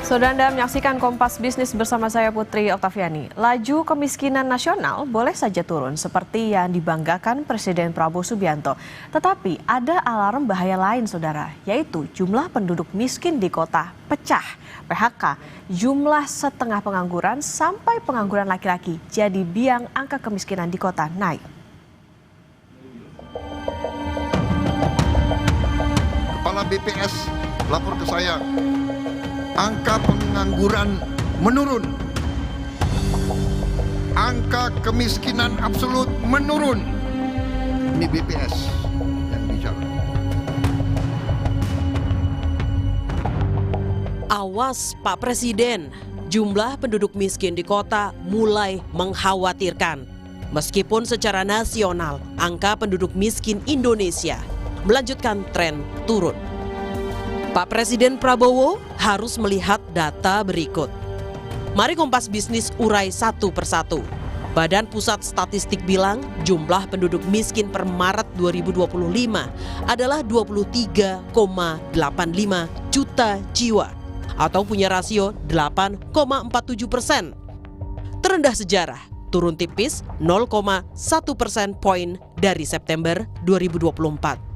Saudara Anda menyaksikan Kompas Bisnis bersama saya Putri Oktaviani. Laju kemiskinan nasional boleh saja turun seperti yang dibanggakan Presiden Prabowo Subianto. Tetapi ada alarm bahaya lain saudara, yaitu jumlah penduduk miskin di kota pecah. PHK, jumlah setengah pengangguran sampai pengangguran laki-laki. Jadi biang angka kemiskinan di kota naik. Kepala BPS lapor ke saya. Angka pengangguran menurun, angka kemiskinan absolut menurun. Ini BPS yang bicara. Awas Pak Presiden, jumlah penduduk miskin di kota mulai mengkhawatirkan. Meskipun secara nasional, angka penduduk miskin Indonesia melanjutkan tren turun. Pak Presiden Prabowo harus melihat data berikut. Mari Kompas Bisnis urai satu persatu. Badan Pusat Statistik bilang jumlah penduduk miskin per Maret 2025 adalah 23,85 juta jiwa atau punya rasio 8,47%. Terendah sejarah, turun tipis 0,1 persen poin dari September 2024.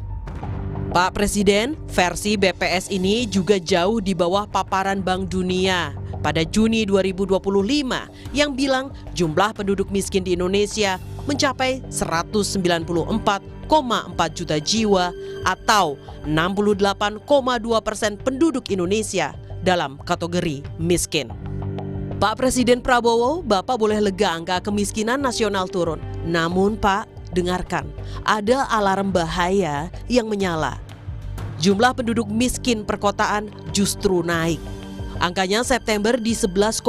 Pak Presiden, versi BPS ini juga jauh di bawah paparan Bank Dunia pada Juni 2025 yang bilang jumlah penduduk miskin di Indonesia mencapai 194,4 juta jiwa atau 68,2% penduduk Indonesia dalam kategori miskin. Pak Presiden Prabowo, Bapak boleh lega angka kemiskinan nasional turun. Namun Pak, dengarkan, ada alarm bahaya yang menyala. Jumlah penduduk miskin perkotaan justru naik. Angkanya September di 11,05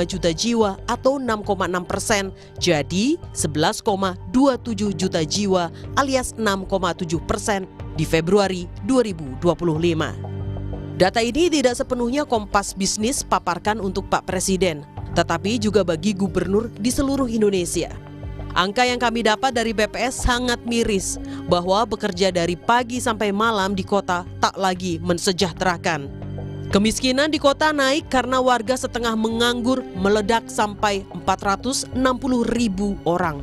juta jiwa atau 6,6%, jadi 11,27 juta jiwa alias 6,7% di Februari 2025. Data ini tidak sepenuhnya Kompas Bisnis paparkan untuk Pak Presiden, tetapi juga bagi gubernur di seluruh Indonesia. Angka yang kami dapat dari BPS sangat miris bahwa bekerja dari pagi sampai malam di kota tak lagi mensejahterakan. Kemiskinan di kota naik karena warga setengah menganggur meledak sampai 460.000 orang.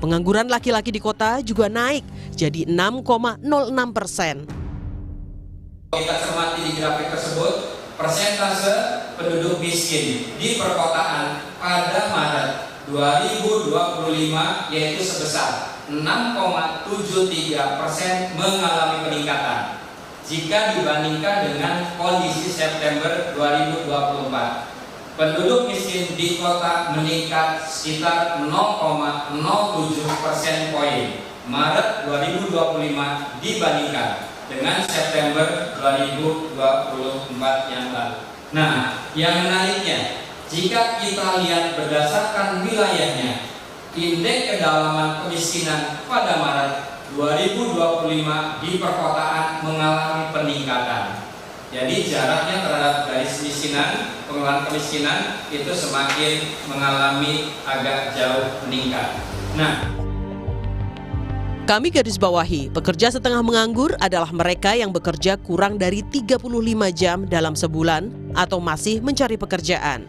Pengangguran laki-laki di kota juga naik jadi 6,06%. Kita cermati di grafik tersebut, persentase penduduk miskin di perkotaan pada Maret 2025 yaitu sebesar 6,73% mengalami peningkatan jika dibandingkan dengan kondisi September 2024. Penduduk miskin di kota meningkat sekitar 0,07% poin Maret 2025 dibandingkan dengan September 2024 yang lalu. Nah, yang menariknya, jika kita lihat berdasarkan wilayahnya, indeks kedalaman kemiskinan pada Maret 2025 di perkotaan mengalami peningkatan. Jadi jaraknya terhadap garis kemiskinan, pengelolaan kemiskinan itu semakin mengalami agak jauh meningkat. Kami garis bawahi, pekerja setengah menganggur adalah mereka yang bekerja kurang dari 35 jam dalam sebulan atau masih mencari pekerjaan.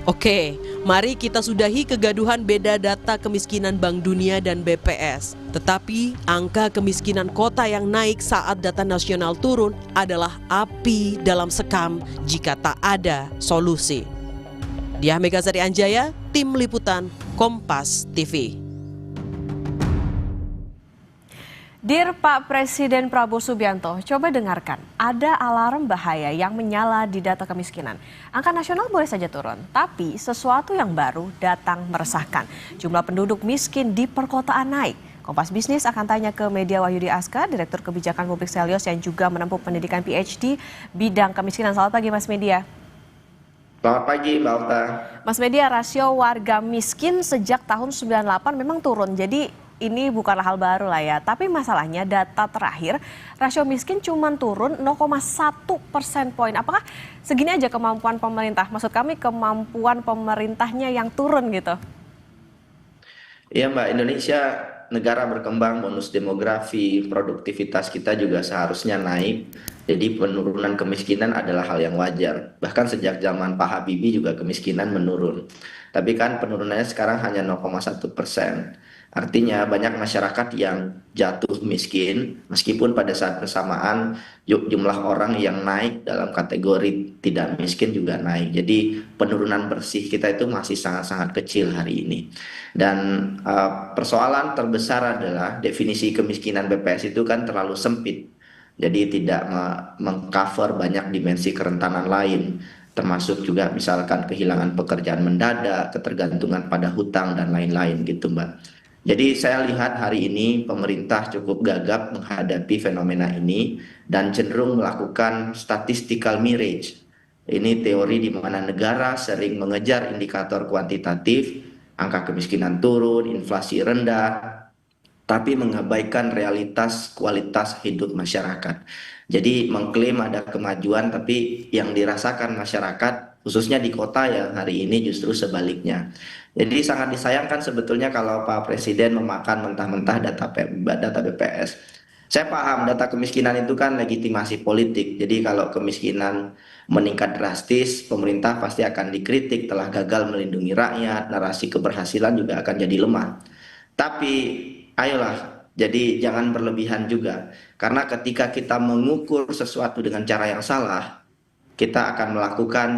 Oke, mari kita sudahi kegaduhan beda data kemiskinan Bank Dunia dan BPS. Tetapi angka kemiskinan kota yang naik saat data nasional turun adalah api dalam sekam jika tak ada solusi. Diah Megasari Anjaya, Tim Liputan, Kompas TV. Dear Pak Presiden Prabowo Subianto, coba dengarkan, ada alarm bahaya yang menyala di data kemiskinan. Angka nasional boleh saja turun, tapi sesuatu yang baru datang meresahkan. Jumlah penduduk miskin di perkotaan naik. Kompas Bisnis akan tanya ke Media Wahyudi Aska, Direktur Kebijakan Publik Selyos yang juga menempuh pendidikan PhD bidang kemiskinan. Selamat pagi Mas Media. Selamat pagi Mbak Okta. Mas Media, rasio warga miskin sejak tahun 98 memang turun, jadi ini bukanlah hal baru lah ya, tapi masalahnya data terakhir rasio miskin cuma turun 0,1% poin. Apakah segini aja kemampuan pemerintah? Maksud kami kemampuan pemerintahnya yang turun gitu. Iya Mbak, Indonesia negara berkembang, bonus demografi, produktivitas kita juga seharusnya naik. Jadi penurunan kemiskinan adalah hal yang wajar. Bahkan sejak zaman Pak Habibie juga kemiskinan menurun. Tapi kan penurunannya sekarang hanya 0,1%. Artinya banyak masyarakat yang jatuh miskin, meskipun pada saat bersamaan jumlah orang yang naik dalam kategori tidak miskin juga naik. Jadi penurunan bersih kita itu masih sangat-sangat kecil hari ini. Dan persoalan terbesar adalah definisi kemiskinan BPS itu kan terlalu sempit. Jadi tidak mengcover banyak dimensi kerentanan lain, termasuk juga misalkan kehilangan pekerjaan mendadak, ketergantungan pada hutang dan lain-lain gitu Mbak. Jadi saya lihat hari ini pemerintah cukup gagap menghadapi fenomena ini dan cenderung melakukan statistical mirage. Ini teori di mana negara sering mengejar indikator kuantitatif, angka kemiskinan turun, inflasi rendah, tapi mengabaikan realitas kualitas hidup masyarakat. Jadi mengklaim ada kemajuan tapi yang dirasakan masyarakat khususnya di kota yang hari ini justru sebaliknya. Jadi sangat disayangkan sebetulnya kalau Pak Presiden memakan mentah-mentah data BPS. Saya paham data kemiskinan itu kan legitimasi politik. Jadi kalau kemiskinan meningkat drastis, pemerintah pasti akan dikritik telah gagal melindungi rakyat, narasi keberhasilan juga akan jadi lemah. Tapi ayolah, jadi jangan berlebihan juga. Karena ketika kita mengukur sesuatu dengan cara yang salah, kita akan melakukan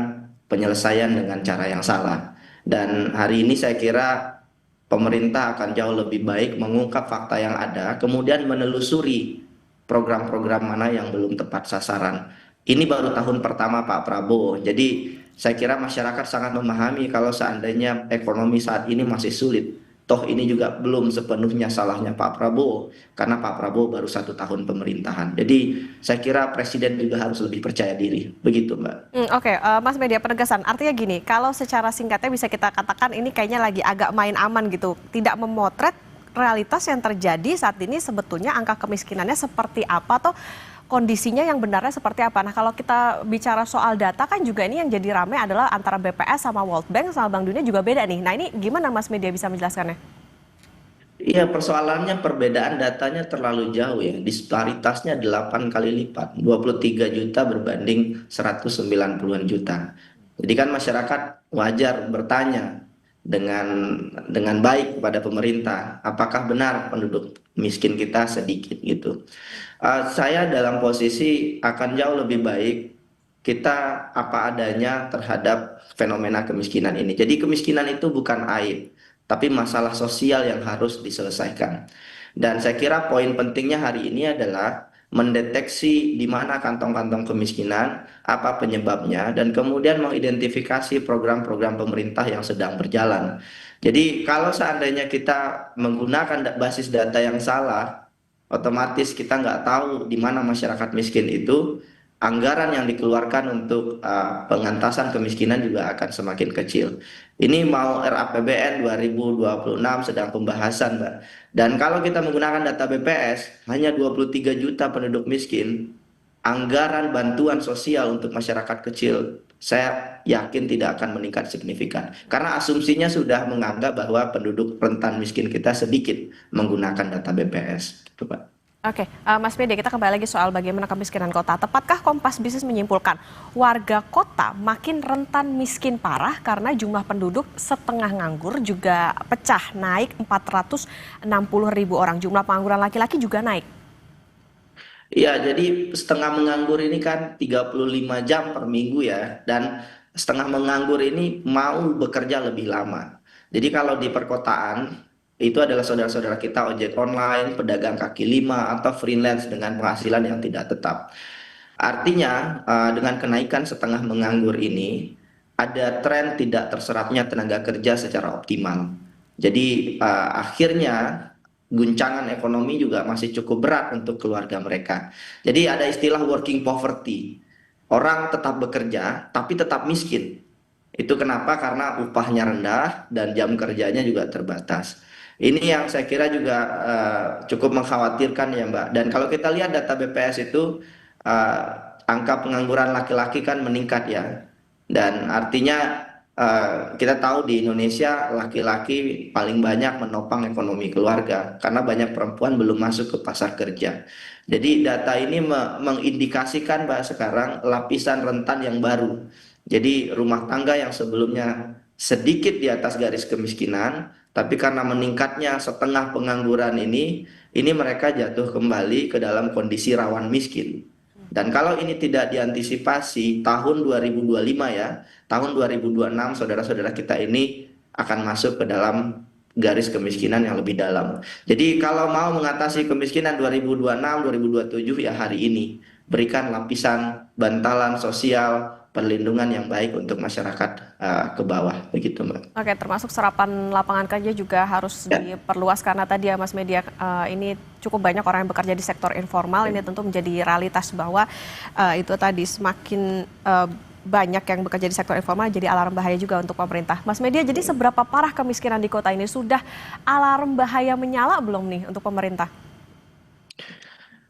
penyelesaian dengan cara yang salah. Dan hari ini saya kira pemerintah akan jauh lebih baik mengungkap fakta yang ada, kemudian menelusuri program-program mana yang belum tepat sasaran. Ini baru tahun pertama Pak Prabowo, jadi saya kira masyarakat sangat memahami kalau seandainya ekonomi saat ini masih sulit. Toh ini juga belum sepenuhnya salahnya Pak Prabowo, karena Pak Prabowo baru 1 tahun pemerintahan. Jadi saya kira Presiden juga harus lebih percaya diri, begitu Mbak. Oke, Mas Media penegasan, artinya gini, kalau secara singkatnya bisa kita katakan ini kayaknya lagi agak main aman gitu, tidak memotret realitas yang terjadi saat ini sebetulnya angka kemiskinannya seperti apa atau kondisinya yang benarnya seperti apa. Nah kalau kita bicara soal data kan juga ini yang jadi ramai adalah antara BPS sama World Bank sama Bank Dunia juga beda nih. Nah ini gimana Mas Media bisa menjelaskannya? Iya, persoalannya perbedaan datanya terlalu jauh ya. Disparitasnya 8 kali lipat, 23 juta berbanding 190-an juta. Jadi kan masyarakat wajar bertanya dengan baik kepada pemerintah, apakah benar penduduk miskin kita sedikit gitu. Saya dalam posisi akan jauh lebih baik kita apa adanya terhadap fenomena kemiskinan ini. Jadi kemiskinan itu bukan aib, tapi masalah sosial yang harus diselesaikan. Dan saya kira poin pentingnya hari ini adalah mendeteksi di mana kantong-kantong kemiskinan, apa penyebabnya, dan kemudian mengidentifikasi program-program pemerintah yang sedang berjalan. Jadi kalau seandainya kita menggunakan basis data yang salah, otomatis kita nggak tahu di mana masyarakat miskin itu, anggaran yang dikeluarkan untuk pengentasan kemiskinan juga akan semakin kecil. Ini mau RAPBN 2026 sedang pembahasan, Mbak. Dan kalau kita menggunakan data BPS, hanya 23 juta penduduk miskin, anggaran bantuan sosial untuk masyarakat kecil, saya yakin tidak akan meningkat signifikan. Karena asumsinya sudah menganggap bahwa penduduk rentan miskin kita sedikit menggunakan data BPS. Gitu, Pak. Oke, Mas Media, kita kembali lagi soal bagaimana kemiskinan kota. Tepatkah Kompas Bisnis menyimpulkan warga kota makin rentan miskin parah karena jumlah penduduk setengah nganggur juga pecah naik 460.000 orang. Jumlah pengangguran laki-laki juga naik. Iya, jadi setengah menganggur ini kan 35 jam per minggu ya. Dan setengah menganggur ini mau bekerja lebih lama. Jadi kalau di perkotaan, itu adalah saudara-saudara kita ojek online, pedagang kaki lima, atau freelance dengan penghasilan yang tidak tetap. Artinya dengan kenaikan setengah menganggur ini, ada tren tidak terserapnya tenaga kerja secara optimal. Jadi akhirnya guncangan ekonomi juga masih cukup berat untuk keluarga mereka. Jadi ada istilah working poverty. Orang tetap bekerja, tapi tetap miskin. Itu kenapa? Karena upahnya rendah dan jam kerjanya juga terbatas. Ini yang saya kira juga cukup mengkhawatirkan ya Mbak. Dan kalau kita lihat data BPS itu angka pengangguran laki-laki kan meningkat ya. Dan artinya kita tahu di Indonesia laki-laki paling banyak menopang ekonomi keluarga karena banyak perempuan belum masuk ke pasar kerja. Jadi data ini mengindikasikan bahwa sekarang lapisan rentan yang baru. Jadi rumah tangga yang sebelumnya sedikit di atas garis kemiskinan, tapi karena meningkatnya setengah pengangguran ini mereka jatuh kembali ke dalam kondisi rawan miskin. Dan kalau ini tidak diantisipasi tahun 2025 ya, tahun 2026 saudara-saudara kita ini akan masuk ke dalam garis kemiskinan yang lebih dalam. Jadi kalau mau mengatasi kemiskinan 2026, 2027 ya hari ini berikan lapisan bantalan sosial, perlindungan yang baik untuk masyarakat ke bawah begitu Mbak. Oke, termasuk serapan lapangan kerja juga harus Ya. diperluas karena tadi ya Mas Media, ini cukup banyak orang yang bekerja di sektor informal. Ini tentu menjadi realitas bahwa itu tadi semakin banyak yang bekerja di sektor informal jadi alarm bahaya juga untuk pemerintah. Mas Media, jadi seberapa parah kemiskinan di kota ini? Sudah alarm bahaya menyala belum nih untuk pemerintah?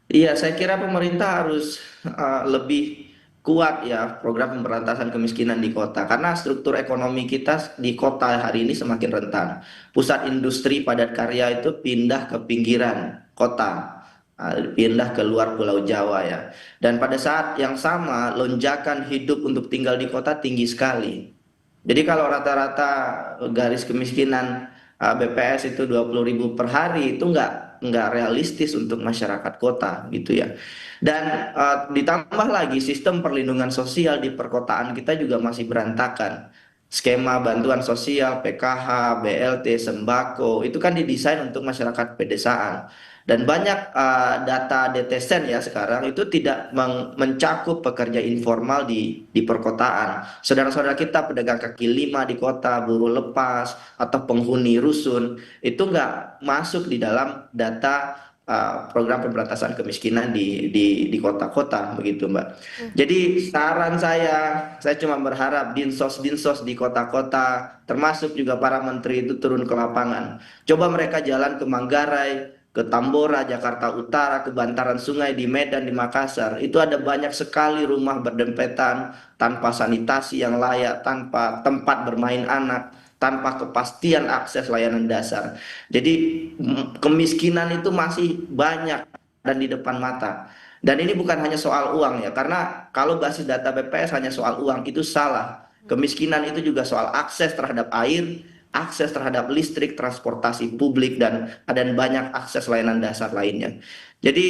Iya, saya kira pemerintah harus lebih kuat ya program pemberantasan kemiskinan di kota karena struktur ekonomi kita di kota hari ini semakin rentan. Pusat industri padat karya itu pindah ke pinggiran kota, pindah ke luar Pulau Jawa ya. Dan pada saat yang sama lonjakan hidup untuk tinggal di kota tinggi sekali. Jadi kalau rata-rata garis kemiskinan BPS itu 20.000 per hari itu nggak realistis untuk masyarakat kota gitu ya. Dan ditambah lagi sistem perlindungan sosial di perkotaan kita juga masih berantakan. Skema bantuan sosial, PKH, BLT, sembako itu kan didesain untuk masyarakat pedesaan. Dan banyak data DTSEN ya sekarang itu tidak mencakup pekerja informal di perkotaan. Saudara-saudara kita pedagang kaki lima di kota, buruh lepas, atau penghuni rusun, itu nggak masuk di dalam data program pemberantasan kemiskinan di kota-kota begitu Mbak. Jadi saran saya cuma berharap dinsos-dinsos di kota-kota, termasuk juga para menteri itu turun ke lapangan. Coba mereka jalan ke Manggarai, ke Tambora, Jakarta Utara, ke bantaran sungai di Medan, di Makassar. Itu ada banyak sekali rumah berdempetan, tanpa sanitasi yang layak, tanpa tempat bermain anak, tanpa kepastian akses layanan dasar. Jadi kemiskinan itu masih banyak dan di depan mata. Dan ini bukan hanya soal uang ya, karena kalau basis data BPS hanya soal uang itu salah. Kemiskinan itu juga soal akses terhadap air, akses terhadap listrik, transportasi publik, dan banyak akses layanan dasar lainnya. Jadi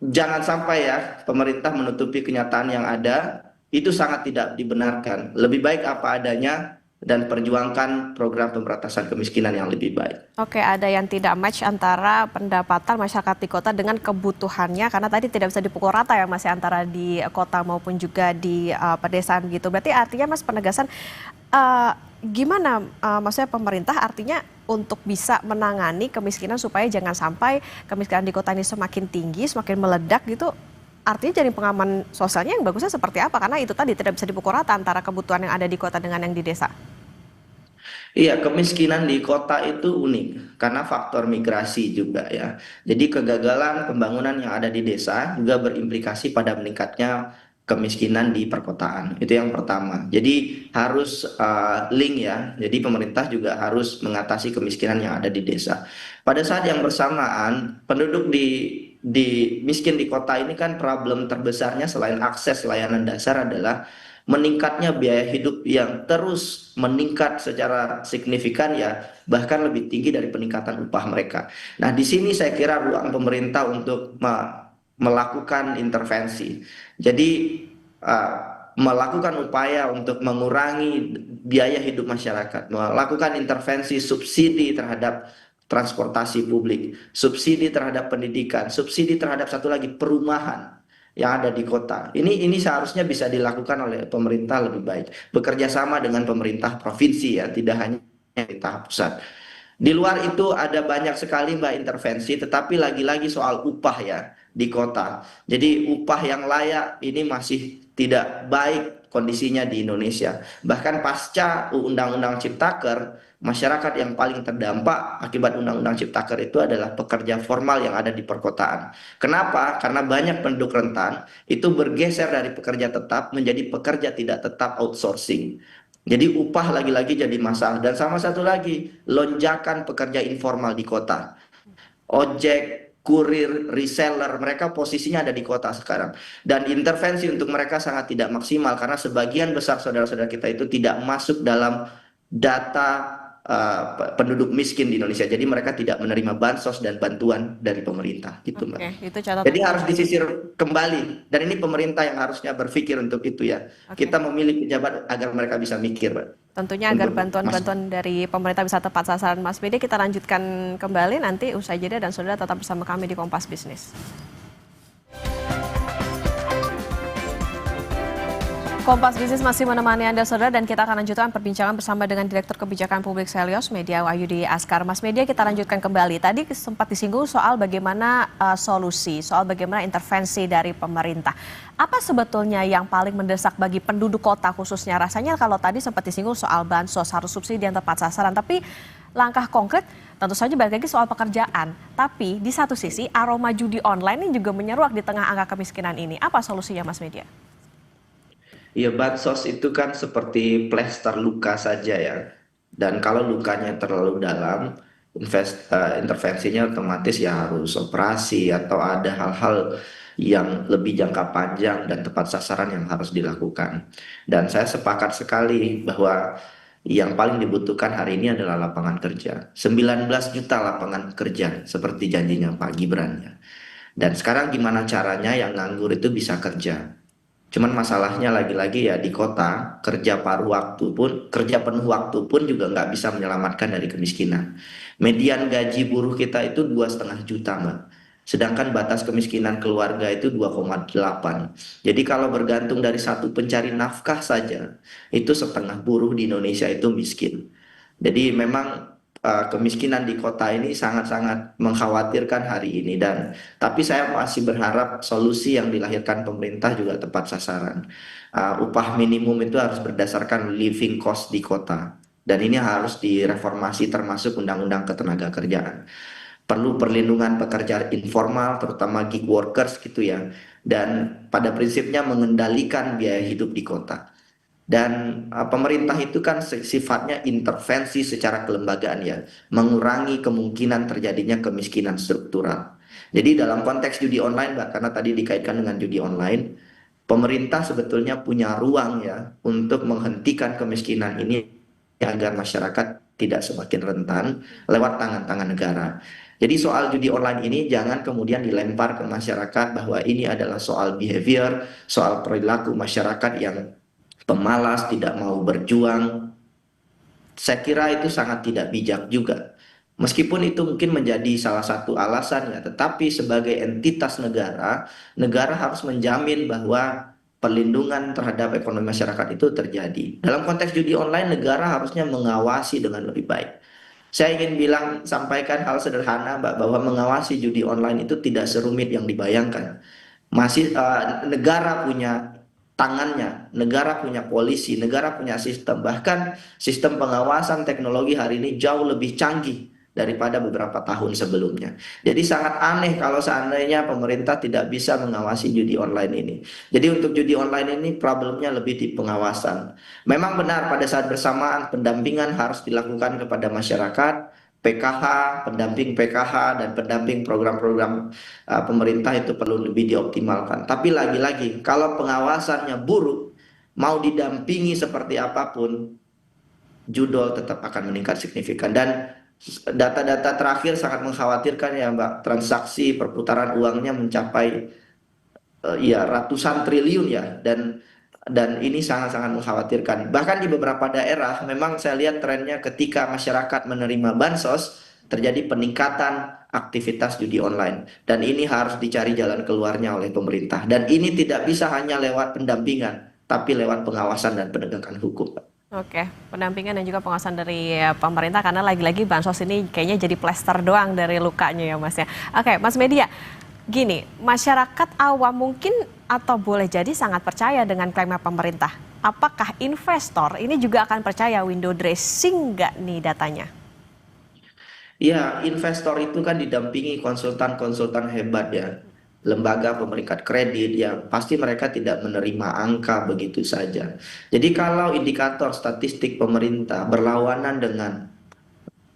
jangan sampai ya pemerintah menutupi kenyataan yang ada, itu sangat tidak dibenarkan. Lebih baik apa adanya dan perjuangkan program pemberantasan kemiskinan yang lebih baik. Oke, ada yang tidak match antara pendapatan masyarakat di kota dengan kebutuhannya karena tadi tidak bisa dipukul rata ya Mas ya, antara di kota maupun juga di pedesaan gitu. Berarti artinya Mas penegasan gimana maksudnya pemerintah artinya untuk bisa menangani kemiskinan supaya jangan sampai kemiskinan di kota ini semakin tinggi, semakin meledak gitu. Artinya jadi pengaman sosialnya yang bagusnya seperti apa? Karena itu tadi tidak bisa dipukul rata antara kebutuhan yang ada di kota dengan yang di desa. Iya, kemiskinan di kota itu unik karena faktor migrasi juga ya. Jadi kegagalan pembangunan yang ada di desa juga berimplikasi pada meningkatnya kemiskinan di perkotaan. Itu yang pertama. Jadi harus link ya. Jadi pemerintah juga harus mengatasi kemiskinan yang ada di desa. Pada saat yang bersamaan, penduduk di miskin di kota ini kan problem terbesarnya selain akses layanan dasar adalah meningkatnya biaya hidup yang terus meningkat secara signifikan ya, bahkan lebih tinggi dari peningkatan upah mereka. Nah, di sini saya kira ruang pemerintah untuk melakukan intervensi. Jadi melakukan upaya untuk mengurangi biaya hidup masyarakat, melakukan intervensi subsidi terhadap transportasi publik, subsidi terhadap pendidikan, subsidi terhadap satu lagi perumahan yang ada di kota. Ini seharusnya bisa dilakukan oleh pemerintah lebih baik. Bekerja sama dengan pemerintah provinsi ya, tidak hanya pemerintah pusat. Di luar itu ada banyak sekali Mbak intervensi, tetapi lagi-lagi soal upah ya di kota. Jadi upah yang layak ini masih tidak baik kondisinya di Indonesia. Bahkan pasca Undang-Undang Ciptaker, masyarakat yang paling terdampak akibat Undang-Undang Ciptaker itu adalah pekerja formal yang ada di perkotaan. Kenapa? Karena banyak penduduk rentan itu bergeser dari pekerja tetap menjadi pekerja tidak tetap outsourcing. Jadi upah lagi-lagi jadi masalah. Dan sama satu lagi, lonjakan pekerja informal di kota. Ojek, kurir, reseller, mereka posisinya ada di kota sekarang. Dan intervensi untuk mereka sangat tidak maksimal karena sebagian besar saudara-saudara kita itu tidak masuk dalam data penduduk miskin di Indonesia. Jadi mereka tidak menerima bansos dan bantuan dari pemerintah, gitu Mbak. Oke, itu catatan. Jadi harus disisir kembali. Dan ini pemerintah yang harusnya berpikir untuk itu ya. Oke. Kita memilih pejabat agar mereka bisa mikir, Mbak. Tentunya agar Untuk bantuan-bantuan dari pemerintah bisa tepat sasaran. Mas Bede, kita lanjutkan kembali nanti usai jeda dan saudara tetap bersama kami di Kompas Bisnis. Kompas Bisnis masih menemani Anda saudara dan kita akan lanjutkan perbincangan bersama dengan Direktur Kebijakan Publik Selyos Media Wahyudi Askar. Mas Media, kita lanjutkan kembali. Tadi sempat disinggung soal bagaimana solusi, soal bagaimana intervensi dari pemerintah. Apa sebetulnya yang paling mendesak bagi penduduk kota khususnya? Rasanya kalau tadi sempat disinggung soal bansos, harus subsidi yang tepat sasaran, tapi langkah konkret tentu saja balik lagi soal pekerjaan. Tapi di satu sisi aroma judi online ini juga menyeruak di tengah angka kemiskinan ini. Apa solusinya Mas Media? Ya, bansos itu kan seperti plester luka saja ya. Dan kalau lukanya terlalu dalam, intervensinya otomatis ya harus operasi atau ada hal-hal yang lebih jangka panjang dan tepat sasaran yang harus dilakukan. Dan saya sepakat sekali bahwa yang paling dibutuhkan hari ini adalah lapangan kerja. 19 juta lapangan kerja seperti janjinya Pak Gibran ya. Dan sekarang gimana caranya yang nganggur itu bisa kerja? Cuman masalahnya lagi-lagi ya di kota kerja paruh waktu pun, kerja penuh waktu pun juga nggak bisa menyelamatkan dari kemiskinan. Median gaji buruh kita itu 2,5 juta Mbak. Sedangkan batas kemiskinan keluarga itu 2,8. Jadi kalau bergantung dari satu pencari nafkah saja, itu setengah buruh di Indonesia itu miskin. Jadi memang kemiskinan di kota ini sangat-sangat mengkhawatirkan hari ini tapi saya masih berharap solusi yang dilahirkan pemerintah juga tepat sasaran. Upah minimum itu harus berdasarkan living cost di kota dan ini harus direformasi termasuk undang-undang ketenagakerjaan. Perlu perlindungan pekerja informal terutama gig workers gitu ya, dan pada prinsipnya mengendalikan biaya hidup di kota. Dan pemerintah itu kan sifatnya intervensi secara kelembagaan ya, mengurangi kemungkinan terjadinya kemiskinan struktural. Jadi dalam konteks judi online Mbak, karena tadi dikaitkan dengan judi online, pemerintah sebetulnya punya ruang ya untuk menghentikan kemiskinan ini agar masyarakat tidak semakin rentan lewat tangan-tangan negara. Jadi soal judi online ini jangan kemudian dilempar ke masyarakat bahwa ini adalah soal behavior, soal perilaku masyarakat yang pemalas, tidak mau berjuang. Saya kira itu sangat tidak bijak juga. Meskipun itu mungkin menjadi salah satu alasan ya, tetapi sebagai entitas negara, negara harus menjamin bahwa perlindungan terhadap ekonomi masyarakat itu terjadi. Dalam konteks judi online, negara harusnya mengawasi dengan lebih baik. Saya ingin sampaikan hal sederhana Mbak, bahwa mengawasi judi online itu tidak serumit yang dibayangkan. Masih negara punya tangannya, negara punya polisi, negara punya sistem. Bahkan sistem pengawasan teknologi hari ini jauh lebih canggih daripada beberapa tahun sebelumnya. Jadi sangat aneh kalau seandainya pemerintah tidak bisa mengawasi judi online ini. Jadi untuk judi online ini problemnya lebih di pengawasan. Memang benar pada saat bersamaan pendampingan harus dilakukan kepada masyarakat, PKH, pendamping PKH dan pendamping program-program pemerintah itu perlu lebih dioptimalkan. Tapi lagi-lagi kalau pengawasannya buruk, mau didampingi seperti apapun, judol tetap akan meningkat signifikan. Dan data-data terakhir sangat mengkhawatirkan ya Mbak, transaksi perputaran uangnya mencapai ya ratusan triliun ya, dan ini sangat-sangat mengkhawatirkan. Bahkan di beberapa daerah memang saya lihat trennya ketika masyarakat menerima bansos terjadi peningkatan aktivitas judi online, dan ini harus dicari jalan keluarnya oleh pemerintah, dan ini tidak bisa hanya lewat pendampingan tapi lewat pengawasan dan penegakan hukum. Oke, pendampingan dan juga pengawasan dari pemerintah karena lagi-lagi bansos ini kayaknya jadi plester doang dari lukanya ya Mas ya. Oke, Mas Media, gini, masyarakat awam mungkin atau boleh jadi sangat percaya dengan klaim pemerintah. Apakah investor ini juga akan percaya window dressing nggak nih datanya? Ya, investor itu kan didampingi konsultan-konsultan hebat ya. lembaga pemeringkat kredit yang pasti mereka tidak menerima angka begitu saja. Jadi kalau indikator statistik pemerintah berlawanan dengan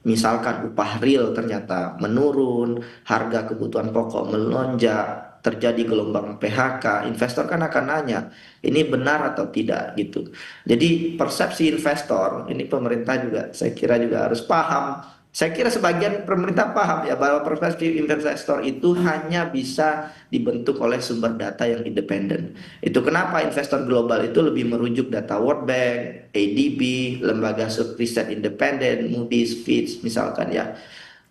misalkan upah real ternyata menurun, harga kebutuhan pokok melonjak, terjadi gelombang PHK, investor kan akan nanya, ini benar atau tidak gitu. Jadi persepsi investor, ini pemerintah juga saya kira juga harus paham. Saya kira sebagian pemerintah paham ya bahwa persepsi investor itu hanya bisa dibentuk oleh sumber data yang independen. Itu kenapa investor global itu lebih merujuk data World Bank, ADB, lembaga riset independen, Moody's, Fitch misalkan ya.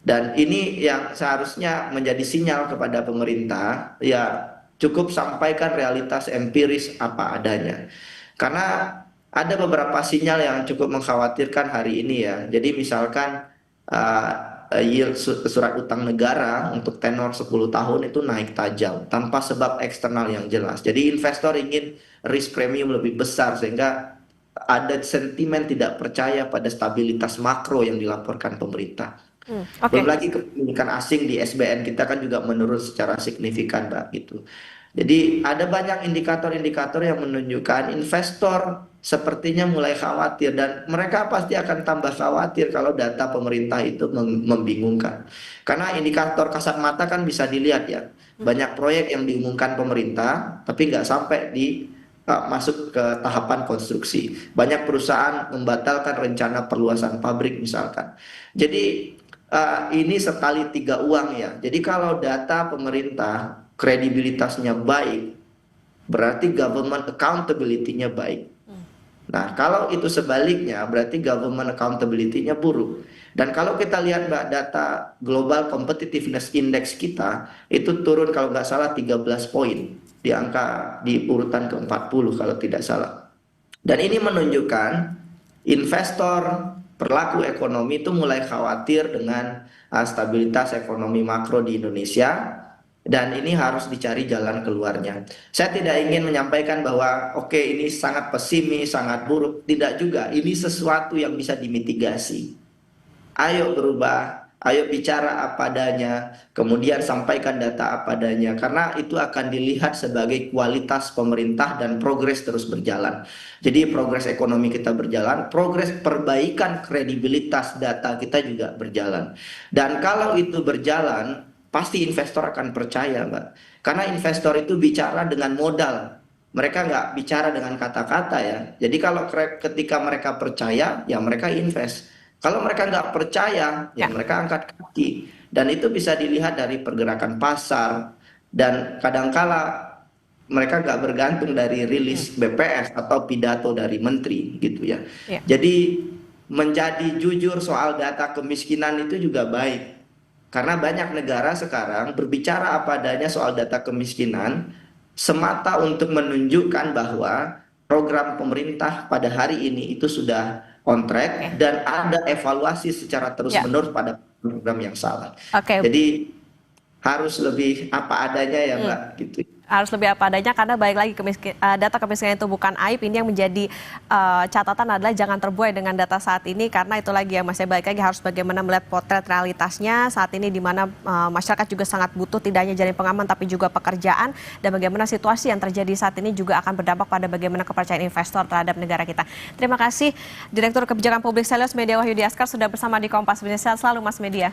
Dan ini yang seharusnya menjadi sinyal kepada pemerintah, ya cukup sampaikan realitas empiris apa adanya. Karena ada beberapa sinyal yang cukup mengkhawatirkan hari ini ya. Jadi misalkan yield surat utang negara untuk tenor 10 tahun itu naik tajam tanpa sebab eksternal yang jelas. Jadi investor ingin risk premium lebih besar sehingga ada sentimen tidak percaya pada stabilitas makro yang dilaporkan pemerintah. Belum lagi kepemilikan asing di SBN kita kan juga menurun secara signifikan, Mbak, gitu. Jadi ada banyak indikator-indikator yang menunjukkan investor sepertinya mulai khawatir dan mereka pasti akan tambah khawatir kalau data pemerintah itu membingungkan. Karena indikator kasat mata kan bisa dilihat ya. Banyak proyek yang diumumkan pemerintah tapi nggak sampai masuk ke tahapan konstruksi. Banyak perusahaan membatalkan rencana perluasan pabrik misalkan. Jadi ini sekali tiga uang ya. Jadi kalau data pemerintah kredibilitasnya baik, berarti government accountability-nya baik. Nah, kalau itu sebaliknya, berarti government accountability-nya buruk. Dan kalau kita lihat Mbak, data Global Competitiveness Index kita, itu turun kalau nggak salah 13 poin. Di urutan ke-40 kalau tidak salah. Dan ini menunjukkan investor, pelaku ekonomi itu mulai khawatir dengan stabilitas ekonomi makro di Indonesia. Dan ini harus dicari jalan keluarnya. Saya tidak ingin menyampaikan bahwa oke, ini sangat pesimis, sangat buruk. Tidak juga, ini sesuatu yang bisa dimitigasi. Ayo berubah, ayo bicara apa adanya, kemudian sampaikan data apa adanya. Karena itu akan dilihat sebagai kualitas pemerintah dan progres terus berjalan. Jadi progres ekonomi kita berjalan, progres perbaikan kredibilitas data kita juga berjalan. Dan kalau itu berjalan, pasti investor akan percaya, Mbak. Karena investor itu bicara dengan modal. Mereka nggak bicara dengan kata-kata ya. Jadi kalau ketika mereka percaya, ya mereka invest. Kalau mereka nggak percaya, ya mereka angkat kaki. Dan itu bisa dilihat dari pergerakan pasar. Dan kadangkala mereka nggak bergantung dari rilis BPS atau pidato dari menteri gitu ya. Jadi menjadi jujur soal data kemiskinan itu juga baik. Karena banyak negara sekarang berbicara apa adanya soal data kemiskinan semata untuk menunjukkan bahwa program pemerintah pada hari ini itu sudah on track dan ada evaluasi secara terus-menerus pada program yang salah. Jadi harus lebih apa adanya ya Mbak gitu. Harus lebih apa adanya karena balik lagi data kemiskinan itu bukan aib. Ini yang menjadi catatan adalah jangan terbuai dengan data saat ini karena itu lagi ya Mas, ya balik lagi harus bagaimana melihat potret realitasnya saat ini di mana masyarakat juga sangat butuh tidak hanya jaring pengaman tapi juga pekerjaan dan bagaimana situasi yang terjadi saat ini juga akan berdampak pada bagaimana kepercayaan investor terhadap negara kita. Terima kasih Direktur Kebijakan Publik Selyos Media Wahyudi Askar sudah bersama di Kompas Bisnis. Sehat selalu Mas Media.